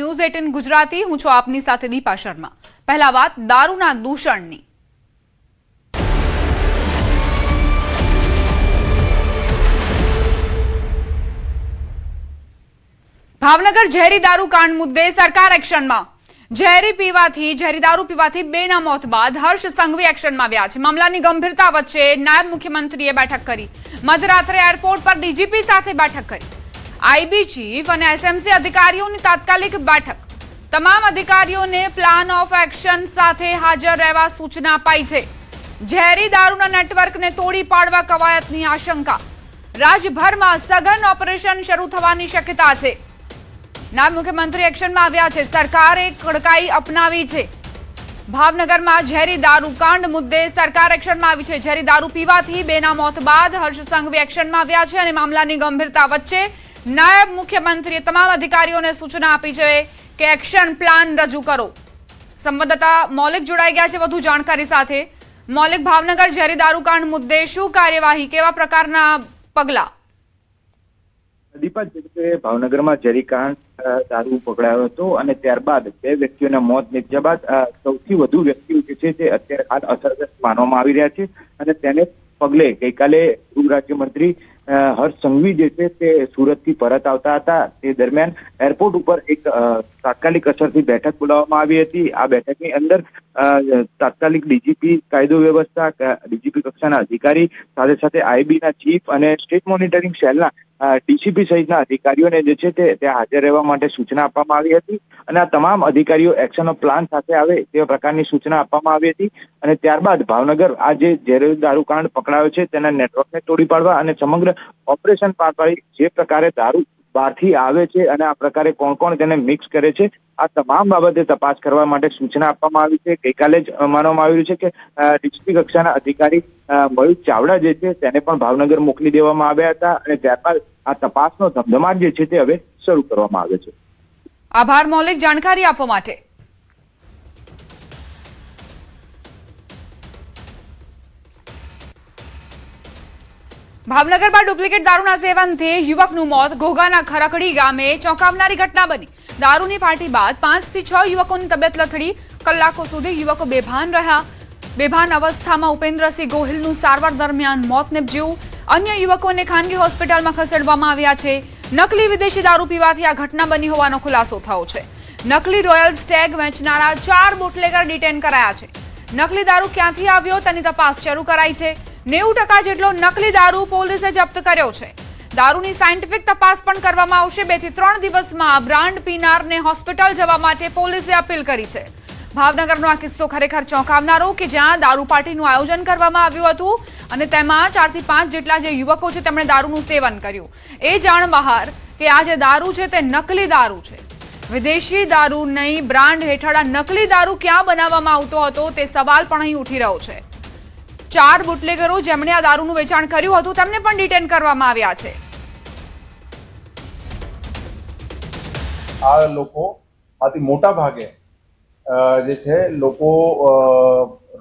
News 18 Gujarati હું છું આપની સાથે દીપા શર્મા। પહેલા વાત દારૂના દૂષણની। ભાવનગર ઝેરી દારૂ કાંડ મુદ્દે સરકાર એક્શનમાં। ઝેરી દારૂ પીવાથી બેના મોત બાદ હર્ષ સંઘવી એક્શનમાં આવ્યા છે। મામલાની ગંભીરતા વચ્ચે નાયબ મુખ્યમંત્રીએ બેઠક કરી। મધરાત્રે એરપોર્ટ પર ડીજીપી સાથે બેઠક કરી। આઈબી ચીફ અને એસએમસી અધિકારીઓની તાત્કાલિક બેઠક। તમામ અધિકારીઓને પ્લાન ઓફ એક્શન સાથે હાજર રહેવા સૂચના અપાઈ છે। ઝેરી દારૂના નેટવર્કને તોડી પાડવા કવાયતની આશંકા। રાજ્યભરમાં સઘન ઓપરેશન શરૂ થવાની શક્યતા છે। નાયબ મુખ્યમંત્રી એક્શનમાં આવ્યા છે। સરકારે કડકાઈ અપનાવી છે। ભાવનગરમાં ઝેરી દારૂ કાંડ મુદ્દે સરકાર એક્શનમાં આવી છે। ઝેરી દારૂ પીવાથી બેના મોત બાદ હર્ષ સંઘવી એક્શનમાં આવ્યા છે અને મામલાની ગંભીરતા વચ્ચે નાયબ મુખ્યમંત્રીએ તમામ અધિકારીઓને સૂચના આપી છે કે એક્શન પ્લાન રજૂ કરો। સંવાદદાતા મૌલિક જોડાઈ ગયા છે વધુ જાણકારી સાથે। મૌલિક, ભાવનગર ઝેરી દારૂ કાંડ મુદ્દે શું કાર્યવાહી, કેવા પ્રકારના પગલાં? દીપા, ભાવનગરમાં ઝેરી કાંડ દારૂ પકડાયો હતો અને ત્યારબાદ બે વ્યક્તિઓના મોત નીપજ્યા બાદ સૌથી વધુ વ્યક્તિઓ જે છે તે અત્યારે હાલ અસરગ્રસ્ત માનવામાં આવી રહ્યા છે અને તેને પગલે ગઈકાલે ગૃહ રાજ્યમંત્રી હર્ષ સંઘવી જે છે તે સુરતથી પરત આવતા હતા। તે દરમિયાન એરપોર્ટ ઉપર એક તાત્કાલિક અસરથી બેઠક બોલાવવામાં આવી હતી। આ બેઠકની અંદર તાત્કાલિક ડીજીપી કાયદો વ્યવસ્થા, ડીજીપી કક્ષાના અધિકારી, સાથે સાથે આઈબીના ચીફ અને સ્ટેટ મોનિટરિંગ સેલના ડીસીપી સહિતના અધિકારીઓને જે છે તે ત્યાં હાજર રહેવા માટે સૂચના આપવામાં આવી હતી અને આ તમામ અધિકારીઓ એક્શન પ્લાન સાથે આવે તેવા પ્રકારની સૂચના આપવામાં આવી હતી અને ત્યારબાદ ભાવનગર આ જે ઝેરી દારૂ કાંડ પકડાયો છે તેના નેટવર્કને તોડી પાડવા અને સમગ્ર ઓપરેશન પાર પાડી જે પ્રકારે દારૂ બહારથી આવે છે અને આ પ્રકારે કોણ કોણ તેને મિક્સ કરે છે આ તમામ બાબતે તપાસ કરવા માટે સૂચના આપવામાં આવી છે। ગઈકાલે જ માનવામાં આવ્યું છે કે ડીસીપી કક્ષાના અધિકારી મયુર ચાવડા જે છે તેને પણ ભાવનગર મોકલી દેવામાં આવ્યા હતા અને ત્યારબાદ આ તપાસનો ધમધમાટ જે છે તે હવે શરૂ કરવામાં આવે છે। આભાર મૌલિક, જાણકારી આપવા માટે। ભાવનગરમાં ડુપ્લિકેટ દારૂના સેવનથી યુવકનું મોત। ઘોઘાના ખરકડી ગામે ચોંકાવનારી ઘટના બની। દારૂની પાર્ટી બાદ 5 થી 6 યુવકોની તબિયત લથડી। કલાકો સુધી યુવકો બેભાન રહ્યા। બેભાન અવસ્થામાં ઉપેન્દ્રસિંહ ગોહિલનું સારવાર દરમિયાન મોત નીપજ્યું। અન્ય યુવકોને ખાનગી હોસ્પિટલમાં ખસેડવામાં આવ્યા છે। નકલી વિદેશી દારૂ પીવાથી આ ઘટના બની હોવાનો ખુલાસો થયો છે। નકલી રોયલ સ્ટેગ વેચનારા 4 બુટલેગર ડિટેન કરાયા છે। નકલી દારૂ ક્યાંથી આવ્યો તેની તપાસ શરૂ કરાઈ છે। 90% જેટલો નકલી દારૂ પોલીસે જપ્ત કર્યો છે। દારૂની સાયન્ટિફિક તપાસ પણ કરવામાં આવશે। 2 થી 3 દિવસમાં બ્રાન્ડ પીનારને હોસ્પિટલ જવા માટે પોલીસે અપીલ કરી છે। ભાવનગરનો આ કિસ્સો ખરેખર ચોંકાવનારો કે જ્યાં દારૂ પાર્ટીનું આયોજન કરવામાં આવ્યું હતું અને તેમાં 4 થી 5 જેટલા જે યુવકો છે તેમણે દારૂનું સેવન કર્યું। એ જાણ બહાર કે આ જે દારૂ છે તે નકલી દારૂ છે। વિદેશી દારૂ નહીં, બ્રાન્ડ હેઠળ આ નકલી દારૂ ક્યાં બનાવવામાં આવતો હતો તે સવાલ પણ અહીં ઉઠી રહ્યો છે। 4 બુટલેગરો જેમણે આ દારૂનું વેચાણ કર્યું હતું તેમને પણ ડિટેન કરવામાં આવ્યા છે। આ લોકો આથી મોટા ભાગે જે છે લોકો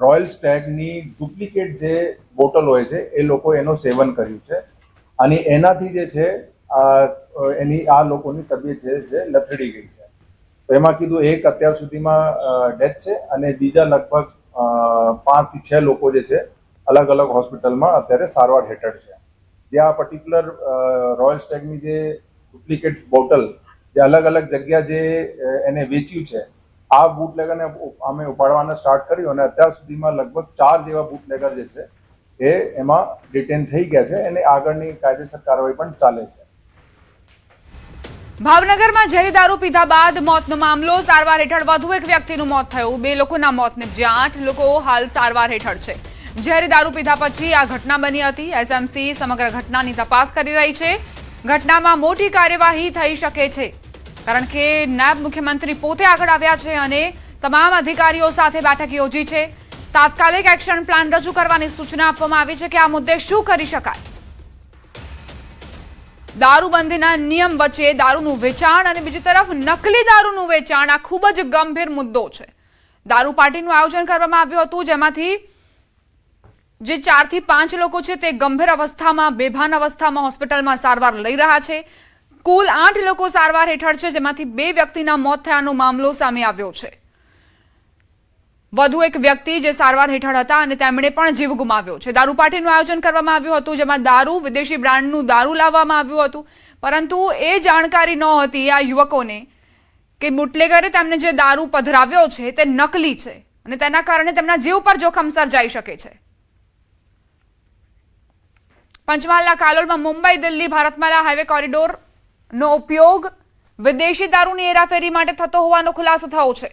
રોયલ સ્ટેગની ડુપ્લિકેટ જે બોટલ હોય છે એ લોકો એનો સેવન કર્યું છે અને એનાથી જે છે આ લોકોની તબિયત જે છે લથડી ગઈ છે। તો એમાં કીધું એક અત્યાર સુધીમાં ડેથ છે અને બીજા લગભગ 5 થી 6 લોકો જે છે અલગ અલગ હોસ્પિટલમાં અત્યારે સારવાર હેઠળ છે। જે આ પર્ટિક્યુલર રોયલ સ્ટેગની જે ડુપ્લિકેટ બોટલ જે અલગ અલગ જગ્યા જે એને વેચ્યું છે આ બુટલેગરને અમે ઉપાડવાના સ્ટાર્ટ કર્યું અને અત્યાર સુધીમાં લગભગ 4 જેવા બુટલેગર જે છે એ એમાં ડિટેન થઈ ગયા છે અને આગળની કાયદેસર કાર્યવાહી પણ ચાલે છે। ભાવનગરમાં ઝેરી દારૂ પીધા બાદ મોતનો મામલો। સારવાર હેઠળ વધુ એક વ્યક્તિનું મોત થયું। 2 લોકોના મોત નીપજ્યા। 8 લોકો હાલ સારવાર હેઠળ છે। ઝેરી દારૂ પીધા પછી આ ઘટના બની હતી। એસએમસી સમગ્ર ઘટનાની તપાસ કરી રહી છે। ઘટનામાં મોટી કાર્યવાહી થઈ શકે છે કારણ કે નાયબ મુખ્યમંત્રી પોતે આગળ આવ્યા છે અને તમામ અધિકારીઓ સાથે બેઠક યોજી છે। તાત્કાલિક એક્શન પ્લાન રજૂ કરવાની સૂચના આપવામાં આવી છે કે આ મુદ્દે શું કરી શકાય। દારૂબંધીના નિયમ વચ્ચે દારૂનું વેચાણ અને બીજી તરફ નકલી દારૂનું વેચાણ આ ખૂબ જ ગંભીર મુદ્દો છે। દારૂ પાર્ટીનું આયોજન કરવામાં આવ્યું હતું જેમાંથી જે 4 થી 5 લોકો છે તે ગંભીર અવસ્થામાં બેભાન અવસ્થામાં હોસ્પિટલમાં સારવાર લઈ રહ્યા છે। કુલ 8 લોકો સારવાર હેઠળ છે, જેમાંથી 2 વ્યક્તિના મોત થયાનો મામલો સામે આવ્યો છે. વધુ એક વ્યક્તિ જે સારવાર હેઠળ હતા અને તેમણે પણ જીવ ગુમાવ્યો છે. દારૂ પાર્ટીનું આયોજન કરવામાં આવ્યું હતું, જેમાં દારૂ, વિદેશી બ્રાન્ડનું દારૂ લાવવામાં આવ્યું હતું, પરંતુ એ જાણકારી નહોતી આ યુવકોને કે બુટલેગરે તેમને જે દારૂ પધરાવ્યો છે તે નકલી છે અને તેના કારણે તેમના જીવ પર જોખમ સર્જાઈ શકે છે. પંચમહાલના કાલોલમાં મુંબઈ દિલ્હી ભારતમાલા હાઈવે કોરિડોરનો ઉપયોગ વિદેશી દારૂની હેરાફેરી માટે થતો હોવાનો ખુલાસો થયો છે.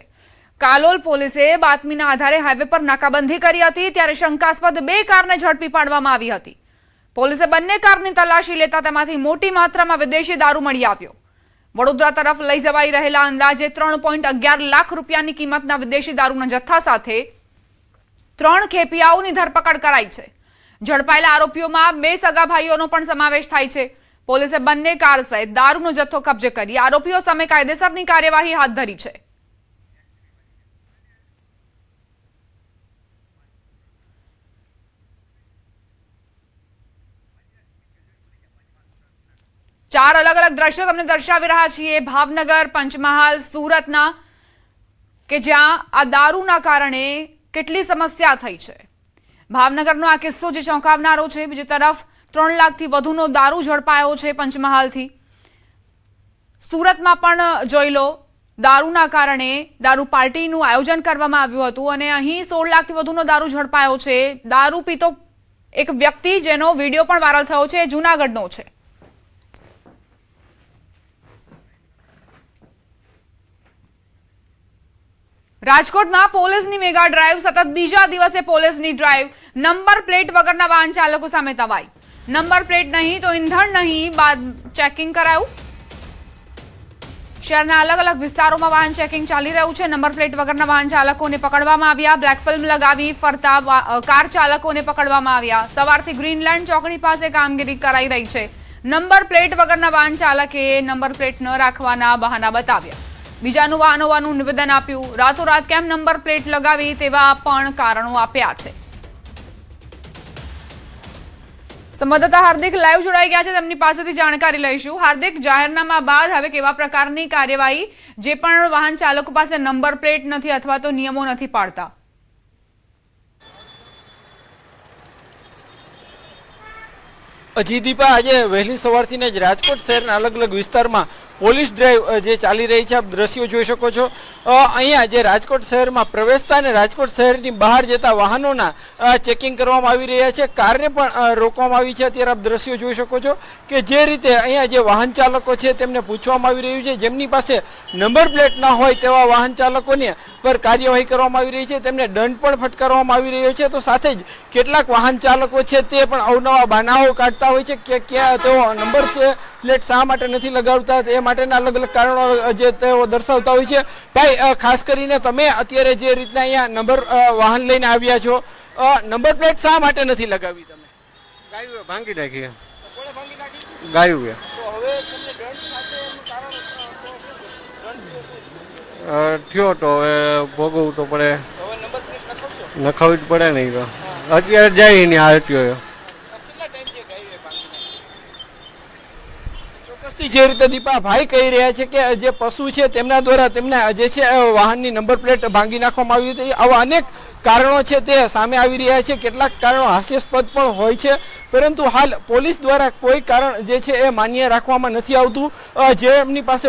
કાલોલ પોલીસે બાતમીના આધારે હાઈવે પર નાકાબંધી કરી હતી, ત્યારે શંકાસ્પદ 2 કારને ઝડપી પાડવામાં આવી હતી. પોલીસે બંને કારની તલાશી લેતા તેમાંથી મોટી માત્રામાં વિદેશી દારૂ મળી આવ્યો. વડોદરા તરફ લઈ જવાઈ રહેલા અંદાજે 3.11 લાખ રૂપિયાની કિંમતના વિદેશી દારૂના જથ્થા સાથે 3 ખેપિયાઓની ધરપકડ કરાઈ છે. ઝડપાયેલા આરોપીઓમાં 2 સગા ભાઈઓનો પણ સમાવેશ થાય છે. પોલીસે બંને કાર સહિત દારૂનો જથ્થો કબજે કરી આરોપીઓ સામે કાયદેસરની કાર્યવાહી હાથ ધરી છે. ચાર અલગ અલગ દ્રશ્યો તમને દર્શાવી રહ્યા છીએ ભાવનગર, પંચમહાલ, સુરતના, કે જ્યાં આ દારૂના કારણે કેટલી સમસ્યા થઈ છે. ભાવનગરનો આ કિસ્સો જે ચોંકાવનારો છે. બીજી તરફ 3 લાખથી વધુનો દારૂ ઝડપાયો છે પંચમહાલથી. સુરતમાં પણ જોઈ લો, દારૂના કારણે દારૂ પાર્ટીનું આયોજન કરવામાં આવ્યું હતું અને અહીં 16 લાખથી વધુનો દારૂ ઝડપાયો છે. દારૂ પીતો એક વ્યક્તિ જેનો વિડીયો પણ વાયરલ થયો છે, એ જૂનાગઢનો છે. રાજકોટમાં પોલીસની મેગા ડ્રાઈવ, સતત બીજા દિવસે પોલીસની ડ્રાઈવ. નંબર પ્લેટ વગરના વાહન ચાલકો સામે તવાઈ. નંબર પ્લેટ નહીં તો ઈંધણ નહીં, બાદ ચેકિંગ કરાયું. શહેરના અલગ અલગ વિસ્તારોમાં વાહન ચેકિંગ ચાલી રહ્યું છે. નંબર પ્લેટ વગરના વાહન ચાલકોને પકડવામાં આવ્યા. બ્લેક ફિલ્મ લગાવી ફરતા કાર ચાલકોને પકડવામાં આવ્યા. સવારથી ગ્રીનલેન્ડ ચોકડી પાસે કામગીરી કરાઈ રહી છે. નંબર પ્લેટ વગરના વાહન ચાલકે નંબર પ્લેટ ન રાખવાના બહાના બતાવ્યા. બીજાનું વાહન હોવાનું નિવેદન આપ્યું. રાતોરાત કેમ નંબર પ્લેટ લગાવી તેવા પણ કારણો આપ્યા છે. સંવાદદાતા હાર્દિક લાઈવ જોડાઈ ગયા છે, તેમની પાસેથી જાણકારી લઈશું. હાર્દિક, જાહેરનામા બાદ હવે કેવા પ્રકારની કાર્યવાહી, જે પણ વાહન ચાલકો પાસે નંબર પ્લેટ નથી અથવા તો નિયમો નથી પાડતા? દીપા, આજે વહેલી સવારથી જ રાજકોટ શહેરના અલગ અલગ વિસ્તારમાં પોલીસ ડ્રાઈવ જે ચાલી રહી છે, આપ દ્રશ્યો જોઈ શકો છો. અહીંયા જે રાજકોટ શહેરમાં પ્રવેશતા અને રાજકોટ શહેરની બહાર જતા વાહનોના ચેકિંગ કરવામાં આવી રહ્યા છે. કારને પણ રોકવામાં આવી છે. અત્યારે આપ દ્રશ્યો જોઈ શકો છો કે જે રીતે અહીંયા જે વાહન ચાલકો છે તેમને પૂછવામાં આવી રહ્યું છે. જેમની પાસે નંબર પ્લેટ ના હોય તેવા વાહન ચાલકોને પર કાર્યવાહી કરવામાં આવી રહી છે. તેમને દંડ પણ ફટકારવામાં આવી રહ્યો છે. તો સાથે જ કેટલાક વાહન ચાલકો છે તે પણ અવનવા બાનાઓ કાઢતા હોય છે કે ક્યાં તેઓ નંબર પ્લેટ શા માટે નથી લગાવતા, એ માટેના અલગ અલગ કારણો જે તેઓ દર્શાવતા હોય છે. ભાઈ, ખાસ કરીને તમે અત્યારે જે રીતના અહીંયા નંબર વાહન લઈને આવ્યા છો, નંબર પ્લેટ શા માટે નથી લગાવી? તમે ગાયું ભાંગી નાખી. કોણે ભાંગી નાખી? ગાયું તો હવે તમને દંડ સાથે એનું કારણ દંડ થયો તો હવે ભોગવવું તો પડે. હવે નંબર પ્લેટ લખાવશો? નખાવવી જ પડે નહીં તો અત્યારે જાય નહીં આ થયો. કેટલા ટાઈમથી ગાયું ભાંગી નાખી? ચોક્કસથી જે રીતે દીપા ભાઈ કહી રહ્યા છે કે જે પશુ છે તેમના દ્વારા તેમના જે છે વાહનની નંબર પ્લેટ ભાંગી નાખવામાં આવી હતી. આવા અનેક કારણો છે તે સામે આવી રહ્યા છે. કેટલાક કારણો હાસ્યાસ્પદ પણ હોય છે, પરંતુ હાલ પોલીસ દ્વારા કોઈ કારણ જે છે એ માન્ય રાખવામાં નથી આવતું. જેમની પાસે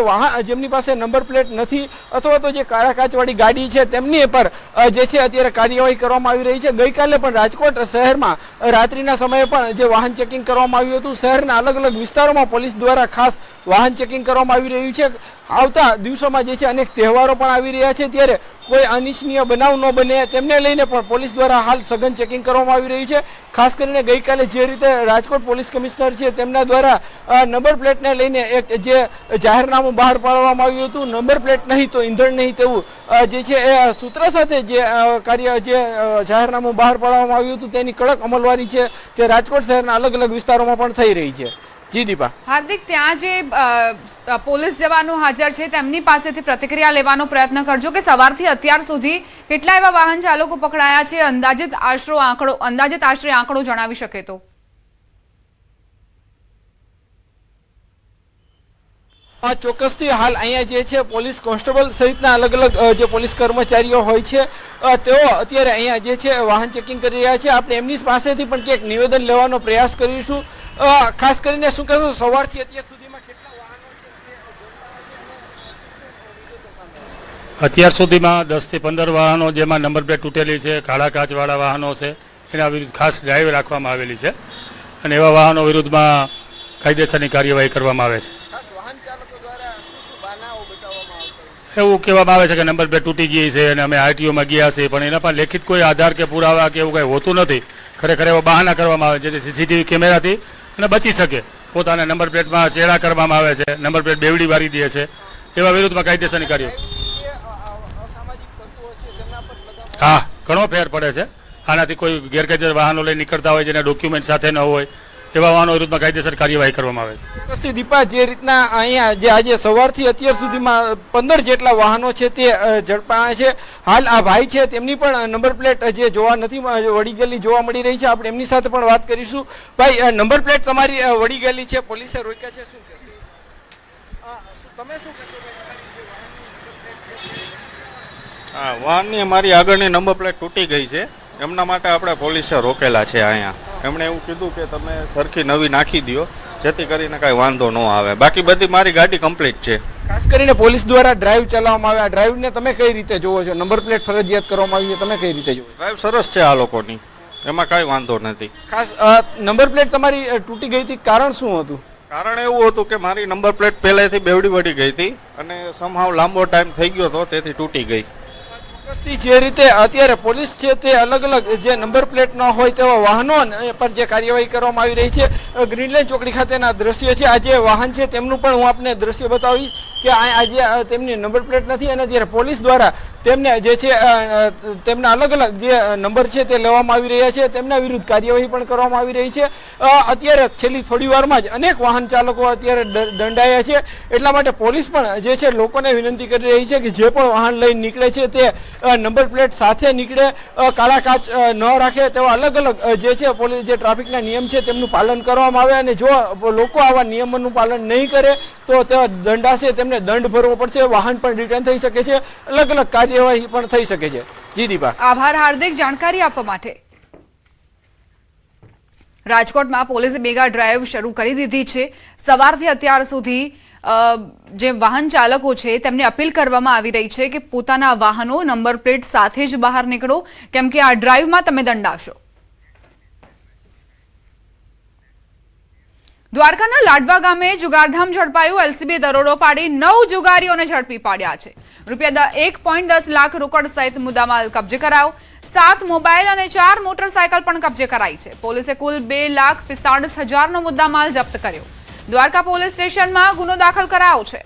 જેમની પાસે નંબર પ્લેટ નથી અથવા તો જે કાળા કાચવાળી ગાડી છે તેમની પર જે છે અત્યારે કાર્યવાહી કરવામાં આવી રહી છે. ગઈકાલે પણ રાજકોટ શહેરમાં રાત્રિના સમયે પણ જે વાહન ચેકિંગ કરવામાં આવ્યું હતું. શહેરના અલગ અલગ વિસ્તારોમાં પોલીસ દ્વારા ખાસ વાહન ચેકિંગ કરવામાં આવી રહ્યું છે. આવતા દિવસોમાં જે છે અનેક તહેવારો પણ આવી રહ્યા છે, ત્યારે કોઈ અનિચ્છનીય બનાવ ન બને તેમને લઈને પણ પોલીસ દ્વારા હાલ સઘન ચેકિંગ કરવામાં આવી રહ્યું છે. ખાસ કરીને ગઈકાલે જે રીતે રાજકોટ પોલીસ કમિશનર છે તેમના દ્વારા નંબર પ્લેટને લઈને એક જે જાહેરનામું બહાર પાડવામાં આવ્યું હતું. નંબર પ્લેટ નહીં તો ઈંધણ નહીં તેવું જે છે એ સૂત્ર સાથે જે જાહેરનામું બહાર પાડવામાં આવ્યું હતું તેની કડક અમલવારી છે તે રાજકોટ શહેરના અલગ અલગ વિસ્તારોમાં પણ થઈ રહી છે. જી દીપા. હાર્દિક, ત્યાં જે પોલીસ જવાનો હાજર છે તેમની પાસેથી પ્રતિક્રિયા લેવાનો પ્રયત્ન કરજો કે સવારથી અત્યાર સુધી કેટલા એવા વાહન ચાલકો પકડાયા છે, અંદાજિત આશરે આંકડો જણાવી શકે તો? ચોક્કસથી હાલ અહીંયા જે છે પોલીસ કોન્સ્ટેબલ સહિતના અલગ અલગ જે પોલીસ કર્મચારીઓ હોય છે તેઓ અત્યારે અહીંયા જે છે વાહન ચેકિંગ કરી રહ્યા છે. આપણે એમની પાસેથી પણ ક્યાંક નિવેદન લેવાનો પ્રયાસ કરીશું. ખાસ કરીને શું કહેશો, સવારથી અત્યાર સુધીમાં કેટલા વાહનો છે? અત્યાર સુધીમાં 10 થી 15 વાહનો, જેમાં નંબર પ્લેટ તૂટેલી છે, કાળા કાચવાળા વાહનો છે, એના વિરુદ્ધ ખાસ ડ્રાઈવ રાખવામાં આવેલી છે અને એવા વાહનો વિરુદ્ધમાં કાયદેસરની કાર્યવાહી કરવામાં આવે છે. ખાસ વાહન ચાલકો દ્વારા શું શું બહાનાઓ બતાવવામાં આવતા? એવું કહેવામાં આવે છે કે નંબર પ્લેટ તૂટી ગઈ છે અને અમે આરટીઓમાં ગયા છીએ, પણ એના પર લેખિત કોઈ આધાર કે પુરાવા કે એવું કંઈ હોતું નથી. ખરેખર એવા બહાના કરવામાં આવે છે જેથી સીસીટીવી કેમેરાથી અને બચી શકે. પોતાના નંબર પ્લેટમાં ચેડા કરવામાં આવે છે, નંબર પ્લેટ બેવડી વારી દે છે, એવા વિરુદ્ધમાં કાયદેસરની કાર્યવાહી. હા, ઘણો ફેર પડે છે. આનાથી કોઈ ગેરકાયદેસર વાહનો લઈ નીકળતા હોય, જેના ડોક્યુમેન્ટ સાથે ન હોય, એવા વાહનો વિરુદ્ધમાં કાયદેસર કાર્યવાહી કરવામાં આવે છે. ચોક્કસથી દીપા, જે રીતના અહીંયા જે આજે સવારથી અત્યાર સુધીમાં 15 જેટલા વાહનો છે તે ઝડપાયા છે. હાલ આ ભાઈ છે તેમની પણ નંબર પ્લેટ જે જોવા નથી વળી ગયેલી જોવા મળી રહી છે. આપણે એમની સાથે પણ વાત કરીશું. ભાઈ, નંબર પ્લેટ તમારી વળી ગયેલી છે, પોલીસે રોક્યા છે, શું છે? તમે શું કહેશો? હા, વાહનની અમારી આગળની નંબર પ્લેટ તૂટી ગઈ છે, એમના માટે આપણે પોલીસે રોકેલા છે અહીંયા. એમણે એવું કીધું કે તમે સરખી નવી નાખી દો, જેથી કરીને કાંઈ વાંધો ન આવે. બાકી બધી મારી ગાડી કમ્પ્લીટ છે. ખાસ કરીને પોલીસ દ્વારા ડ્રાઈવ ચલાવવામાં આવે, આ ડ્રાઈવને તમે કઈ રીતે જોવો છો? નંબર પ્લેટ ફરજિયાત કરવામાં આવી છે, તમે કઈ રીતે જોવો? ડ્રાઈવ સરસ છે આ લોકોની, એમાં કાંઈ વાંધો નથી. ખાસ નંબર પ્લેટ તમારી તૂટી ગઈ હતી, કારણ શું હતું? કારણ એવું હતું કે મારી નંબર પ્લેટ પહેલેથી બેવડી વળી ગઈ હતી અને સમહાવ લાંબો ટાઈમ થઈ ગયો હતો, તેથી તૂટી ગઈ. જે રીતે અત્યારે પોલીસ છે તે અલગ અલગ જે નંબર પ્લેટ ન હોય તેવા વાહનો પર જે કાર્યવાહી કરવામાં આવી રહી છે. ગ્રીનલેન્ડ ચોકડી ખાતેના દ્રશ્ય છે. આ જે વાહન છે તેમનું પણ હું આપને દ્રશ્ય બતાવીશ કે આજે તેમની નંબર પ્લેટ નથી અને અત્યારે પોલીસ દ્વારા તેમને જે છે તેમના અલગ અલગ જે નંબર છે તે લેવામાં આવી રહ્યા છે. તેમના વિરુદ્ધ કાર્યવાહી પણ કરવામાં આવી રહી છે. અત્યારે છેલ્લી થોડી વારમાં જ અનેક વાહન ચાલકો અત્યારે દંડાયા છે. એટલા માટે પોલીસ પણ જે છે લોકોને વિનંતી કરી રહી છે કે જે પણ વાહન લઈને નીકળે છે તે નંબર પ્લેટ સાથે નીકળે, કાળા કાચ ન રાખે, તેવા અલગ અલગ જે છે પોલીસ જે ટ્રાફિકના નિયમ છે તેમનું પાલન કરવામાં આવે અને જો લોકો આવા નિયમોનું પાલન નહીં કરે તો તેવા દંડાશે, તેમને દંડ ભરવો પડશે, વાહન પણ રિટર્ન થઈ શકે છે, અલગ અલગ કાર્યવાહી પણ થઈ શકે છે. જી દીપા, આભાર હાર્દિક જાણકારી આપવા માટે. રાજકોટમાં પોલીસે મેગા ડ્રાઈવ શરૂ કરી દીધી છે. સવારથી અત્યાર સુધી જે વાહન ચાલકો છે તેમને અપીલ કરવામાં આવી રહી છે કે પોતાના વાહનો નંબર પ્લેટ સાથે જ બહાર નીકળો, કેમ કે આ ડ્રાઈવમાં તમે દંડાશો. દ્વારકાના લાડવા ગામે જુગારધામ ઝડપાયું. એલસીબી દરોડો પાડી 9 જુગારીઓને ઝડપી પાડ્યા છે. ₹1.10 લાખ રોકડ સહિત મુદ્દામાલ કબજે કરાયો. 7 મોબાઈલ અને 4 મોટરસાયકલ પણ કબજે કરાઈ છે. પોલીસે કુલ 2,45,000નો મુદ્દામાલ જપ્ત કર્યો. દ્વારકા પોલીસ સ્ટેશનમાં ગુનો દાખલ કરાયો છે.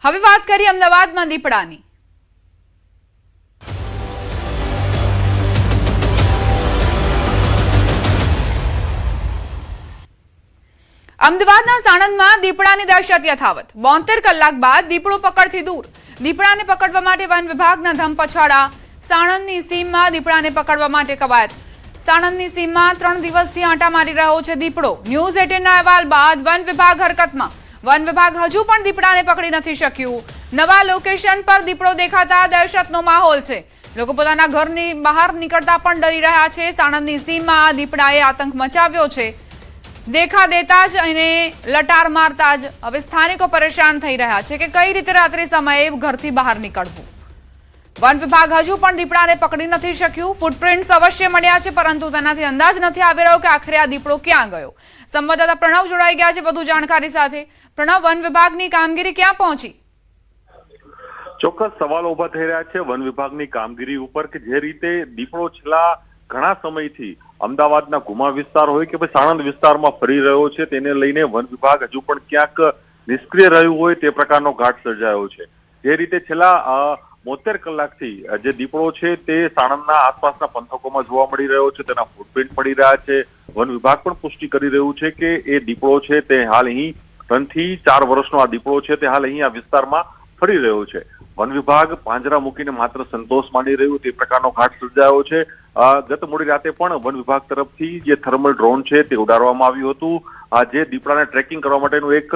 હવે વાત કરીએ અમદાવાદમાં દીપડાની. અમદાવાદના સાણંદમાં દીપડાની દહેશત યથાવત. 72 કલાક બાદ દીપડો પકડથી દૂર. દીપડાને પકડવા માટે વન વિભાગના ધમપછાડા. સાણંદની સીમમાં દીપડાને પકડવા માટે કવાયત. સાણંદની સીમમાં 3 દિવસથી આંટા મારી રહ્યો છે દીપડો. ન્યૂઝ 18ના અહેવાલ બાદ વન વિભાગ હરકતમાં. વન વિભાગ હજુ પણ દીપડાને પકડી નથી શક્યું. નવા લોકેશન પર દીપડો દેખાતા દહેશતનો માહોલ છે. લોકો પોતાના ઘરની બહાર નીકળતા પણ ડરી રહ્યા છે. સાણંદની સીમમાં દીપડાએ આતંક મચાવ્યો છે. દેખા દેતા જ એને લટાર મારતા જ હવે સ્થાનિકો પરેશાન થઈ રહ્યા છે કે કઈ રીતે રાત્રિ સમયે ઘરથી બહાર નીકળવું. વન વિભાગ હજુ પણ દીપડાને પકડી નથી શક્યું. ફૂટપ્રિન્ટ્સ અવશ્ય મળ્યા છે, પરંતુ તેનાથી અંદાજ નથી આવી રહ્યો કે આખરે આ દીપડો ક્યાં ગયો. સંવાદદાતા પ્રણવ જોડાઈ ગયા છે વધુ જાણકારી સાથે. પ્રણવ, વન વિભાગની કામગીરી ક્યાં પહોંચી? ચોક્કસ સવાલો ઉભા થઈ રહ્યા છે વન વિભાગની કામગીરી ઉપર કે જે રીતે દીપડો છેલ્લા ઘણા સમયથી અમદાવાદના ગુમા વિસ્તાર હોય કે ભાઈ સાણંદ વિસ્તારમાં ફરી રહ્યો છે, તેને લઈને વન વિભાગ હજુ પણ ક્યાંક નિષ્ક્રિય રહ્યું હોય તે પ્રકારનો ઘાટ સર્જાયો છે. જે રીતે છેલ્લા 72 કલાકથી જે દીપડો છે તે સાણંદના આસપાસના પંથકોમાં જોવા મળી રહ્યો છે, તેના ફૂટપ્રિન્ટ મળી રહ્યા છે. વન વિભાગ પણ પુષ્ટિ કરી રહ્યું છે કે એ દીપડો છે તે હાલ અહીં 3 થી 4 વર્ષનો આ દીપડો છે તે હાલ અહીં આ વિસ્તારમાં ફરી રહ્યો છે. વન વિભાગ પાંજરા મૂકીને માત્ર સંતોષ માની રહ્યું તે પ્રકારનો ઘાટ સર્જાયો છે. ગત મોડી રાતે પણ વન વિભાગ તરફથી જે થર્મલ ડ્રોન છે તે ઉડાડવામાં આવ્યું હતું, જે દીપડાને ટ્રેકિંગ કરવા માટેનું એક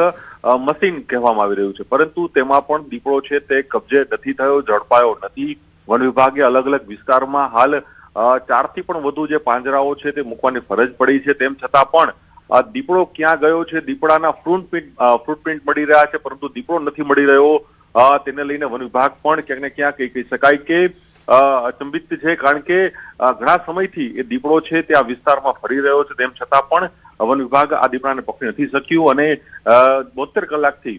મશીન કહેવામાં આવી રહ્યું છે, પરંતુ તેમાં પણ દીપડો છે તે કબજે નથી થયો, ઝડપાયો નથી. વન વિભાગે અલગ અલગ વિસ્તારમાં હાલ 4 થી પણ વધુ જે પાંજરાઓ છે તે મૂકવાની ફરજ પડી છે. તેમ છતાં પણ દીપડો ક્યાં ગયો છે, દીપડાના ફૂટપ્રિન્ટ મળી રહ્યા છે, પરંતુ દીપડો નથી મળી રહ્યો. તેને લઈને વન વિભાગ પણ ક્યાંક ને ક્યાંક કહી શકાય કે અચંબિત છે, કારણ કે ઘણા સમયથી એ દીપડો છે તે આ વિસ્તારમાં ફરી રહ્યો છે. તેમ છતાં પણ વન વિભાગ આ દીપડાને પકડી નથી શક્યું અને 72 કલાકથી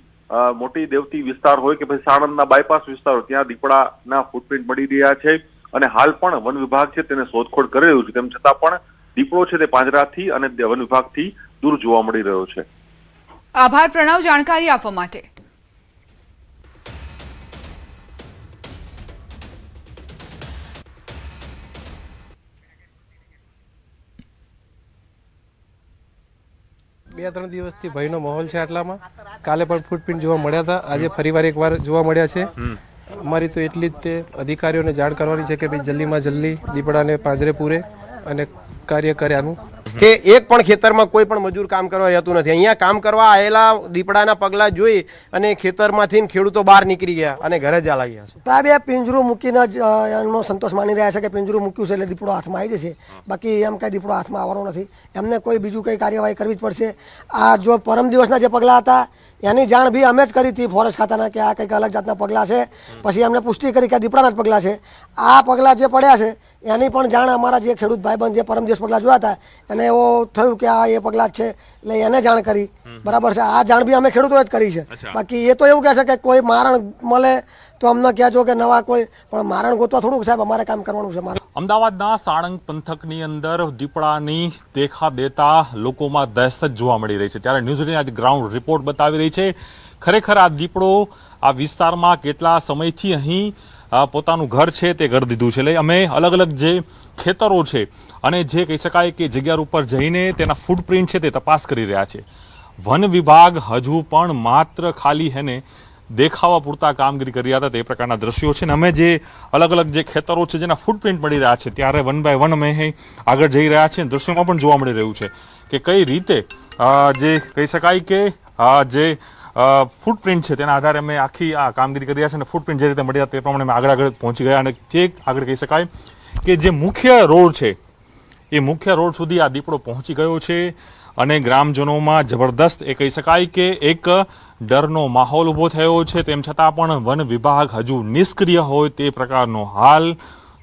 મોટી દેવતી વિસ્તાર હોય કે પછી સાણંદના બાયપાસ વિસ્તાર હોય ત્યાં દીપડાના ફૂટપ્રિન્ટ મળી રહ્યા છે અને હાલ પણ વન વિભાગ છે તેને શોધખોળ કરી રહ્યું છે. તેમ છતાં પણ દીપડો છે તે પાંજરાથી અને વન વિભાગથી દૂર જોવા મળી રહ્યો છે. આભાર પ્રણવ જાણકારી આપવા માટે. બે ત્રણ દિવસથી ભયનો માહોલ છે આટલામાં. કાલે પણ ફૂટપ્રિન્ટ જોવા મળ્યા હતા, આજે ફરીવાર એકવાર જોવા મળ્યા છે. અમારી તો એટલી જ તે અધિકારીઓને જાણ કરવાની છે કે ભાઈ જલ્દીમાં જલ્દી દીપડાને પાંજરે પૂરે અને કાર્ય કરે આનું. કે એક પણ ખેતરમાં કોઈ પણ મજૂર કામ કરવા રહેતું નથી. અહીંયા કામ કરવા આવેલા દીપડાના પગલા જોઈ અને ખેતરમાંથી ખેડૂતો બહાર નીકળી ગયા અને ઘરે જ ચાલી ગયા છે. ત્યાં બે પિંજરું મૂકીને જ એમનો સંતોષ માની રહ્યા છે કે પિંજરું મૂક્યું છે એટલે દીપડો હાથમાં આવી જશે, બાકી એમ કઈ દીપડો હાથમાં આવવાનો નથી. એમને કોઈ બીજું કઈ કાર્યવાહી કરવી જ પડશે. આ જો પરમ દિવસના જે પગલાં હતા એની જાણ બી અમે જ કરી હતી ફોરેસ્ટ ખાતાના કે આ કંઈક અલગ જાતના પગલાં છે. પછી એમને પુષ્ટિ કરી કે આ દીપડાના જ પગલાં છે. આ પગલાં જે પડ્યા છે એની પણ જાણ અમારા જે ખેડૂત ભાઈબંધ જે પરમ દિવસ પગલાં જોયા હતા એને એવો થયું કે આ એ પગલાં જ છે એટલે એને જાણ કરી. બરાબર છે, આ જાણ બી અમે ખેડૂતોએ જ કરી છે. બાકી એ તો એવું કહે છે કે કોઈ મારણ મળે તો અમને કહેજો કે નવા કોઈ, પણ મારણ ગોતવા થોડુંક સાહેબ અમારે કામ કરવાનું છે. અમદાવાદના સાણંદ પંથકની અંદર દીપડાની દેખા દેતા લોકોમાં દહેશત જોવા મળી રહી છે. ત્યારે ન્યૂઝ 18 આજે ગ્રાઉન્ડ રિપોર્ટ બતાવી રહી છે ખરેખર આ દીપડો આ વિસ્તારમાં કેટલા સમયથી અહીં પોતાનું ઘર છે તે કરી દીધું છે. એટલે અમે અલગ અલગ જે ખેતરો છે અને જે કહી શકાય કે જગ્યા ઉપર જઈને તેના ફૂટપ્રિન્ટ છે તે તપાસ કરી રહ્યા છે. વન વિભાગ હજુ પણ માત્ર ખાલી હેને દેખાવા પૂરતા કામગીરી કરી રહ્યા હતા તે પ્રકારના દ્રશ્યો છે. અને અમે જે અલગ અલગ જે ખેતરો છે જેના ફૂટપ્રિન્ટ મળી રહ્યા છે ત્યારે વન બાય વન અમે આગળ જઈ રહ્યા છીએ. દ્રશ્યોમાં પણ જોવા મળી રહ્યું છે કે કઈ રીતે જે કહી શકાય કે જે ફૂટપ્રિન્ટ છે તેના આધારે અમે આખી આ કામગીરી કરી રહ્યા છે અને ફૂટપ્રિન્ટ જે રીતે મળ્યા તે પ્રમાણે અમે આગળ પહોંચી ગયા અને તે આગળ કહી શકાય કે જે મુખ્ય રોડ છે એ મુખ્ય રોડ સુધી આ દીપડો પહોંચી ગયો છે અને ગ્રામજનોમાં જબરદસ્ત એ કહી શકાય કે એક ડરનો માહોલ ઊભો થયો છે. તેમ છતાં પણ વન વિભાગ હજુ નિષ્ક્રિય હોય તે પ્રકારનો હાલ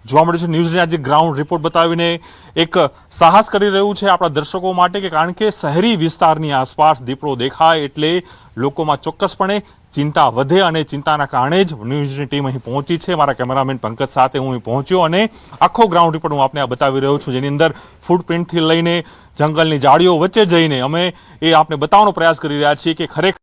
જોવા મળ્યું છે. ન્યૂઝને આજે ગ્રાઉન્ડ રિપોર્ટ બતાવીને એક સાહસ કરી રહ્યું છે આપણા દર્શકો માટે કે કારણ કે શહેરી વિસ્તારની આસપાસ દીપડો દેખાય એટલે લોકોમાં ચોક્કસપણે ચિંતા વધે અને ચિંતાના કારણે જ ન્યૂઝની ટીમ અહીં પહોંચી છે. મારા કેમેરામેન પંકજ સાથે હું અહીં પહોંચ્યો અને આખો ગ્રાઉન્ડ રિપોર્ટ હું આપને બતાવી રહ્યો છું જેની અંદર ફૂટપ્રિન્ટથી લઈને જંગલની જાળીઓ વચ્ચે જઈને અમે એ આપને બતાવવાનો પ્રયાસ કરી રહ્યા છીએ કે ખરેખર